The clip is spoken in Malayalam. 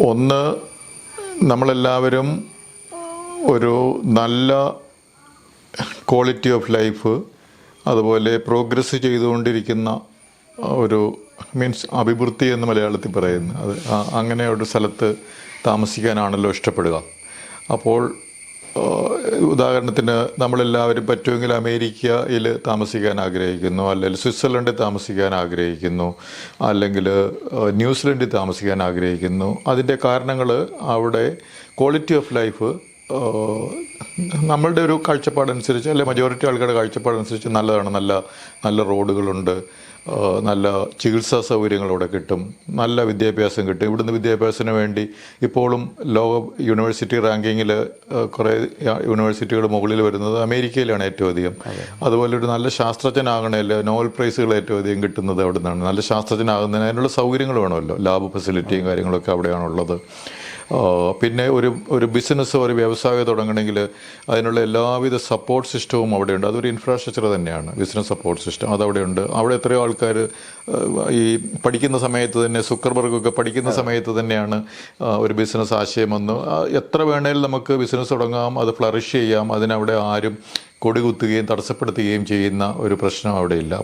ഒന്ന്, നമ്മളെല്ലാവരും ഒരു നല്ല ക്വാളിറ്റി ഓഫ് ലൈഫ്, അതുപോലെ പ്രോഗ്രസ് ചെയ്തുകൊണ്ടിരിക്കുന്ന ഒരു അഭിവൃദ്ധി എന്ന് മലയാളത്തിൽ പറയുന്നു. അത് അങ്ങനെ ഒരു സ്ഥലത്ത് താമസിക്കാനാണല്ലോ ഇഷ്ടപ്പെടുക. അപ്പോൾ ഉദാഹരണത്തിന് നമ്മളെല്ലാവരും പറ്റുമെങ്കിൽ അമേരിക്കയിൽ താമസിക്കാൻ ആഗ്രഹിക്കുന്നു, അല്ലെങ്കിൽ സ്വിറ്റ്സർലൻഡിൽ താമസിക്കാൻ ആഗ്രഹിക്കുന്നു, അല്ലെങ്കിൽ ന്യൂസിലൻഡിൽ താമസിക്കാൻ ആഗ്രഹിക്കുന്നു. അതിൻ്റെ കാരണങ്ങൾ അവിടെ ക്വാളിറ്റി ഓഫ് ലൈഫ് നമ്മളുടെ ഒരു കാഴ്ചപ്പാടനുസരിച്ച്, അല്ലെങ്കിൽ മജോറിറ്റി ആൾക്കാരുടെ കാഴ്ചപ്പാടനുസരിച്ച് നല്ലതാണ്. നല്ല റോഡുകളുണ്ട്, നല്ല ചികിത്സാ സൗകര്യങ്ങൾ അവിടെ കിട്ടും, നല്ല വിദ്യാഭ്യാസം കിട്ടും. ഇവിടുന്ന് വിദ്യാഭ്യാസത്തിന് വേണ്ടി ഇപ്പോഴും ലോക യൂണിവേഴ്സിറ്റി റാങ്കിങ്ങിൽ കുറേ യൂണിവേഴ്സിറ്റികൾ മുകളിൽ വരുന്നത് അമേരിക്കയിലാണ് ഏറ്റവും അധികം. അതുപോലെ ഒരു നല്ല ശാസ്ത്രജ്ഞനാകണമല്ല, നോബൽ പ്രൈസുകൾ ഏറ്റവും അധികം കിട്ടുന്നത് അവിടെ നിന്നാണ്. നല്ല ശാസ്ത്രജ്ഞനാകുന്നതിന് അതിനുള്ള സൗകര്യങ്ങൾ വേണമല്ലോ, ലാബ് ഫെസിലിറ്റിയും കാര്യങ്ങളൊക്കെ അവിടെയാണുള്ളത്. പിന്നെ ഒരു ബിസിനസ്സോ ഒരു വ്യവസായം തുടങ്ങണമെങ്കിൽ അതിനുള്ള എല്ലാവിധ സപ്പോർട്ട് സിസ്റ്റവും അവിടെയുണ്ട്. അതൊരു ഇൻഫ്രാസ്ട്രക്ചർ തന്നെയാണ്, ബിസിനസ് സപ്പോർട്ട് സിസ്റ്റം അതവിടെയുണ്ട്. അവിടെ എത്രയോ ആൾക്കാർ ഈ പഠിക്കുന്ന സമയത്ത് തന്നെ, സുക്കർബർഗൊക്കെ പഠിക്കുന്ന സമയത്ത് തന്നെയാണ് ഒരു ബിസിനസ് ആശയം വന്നു. എത്ര വേണേലും നമുക്ക് ബിസിനസ് തുടങ്ങാം, അത് ഫ്ലറിഷ് ചെയ്യാം. അതിനവിടെ ആരും കൊടികുത്തുകയും തടസ്സപ്പെടുത്തുകയും ചെയ്യുന്ന ഒരു പ്രശ്നം അവിടെയില്ല.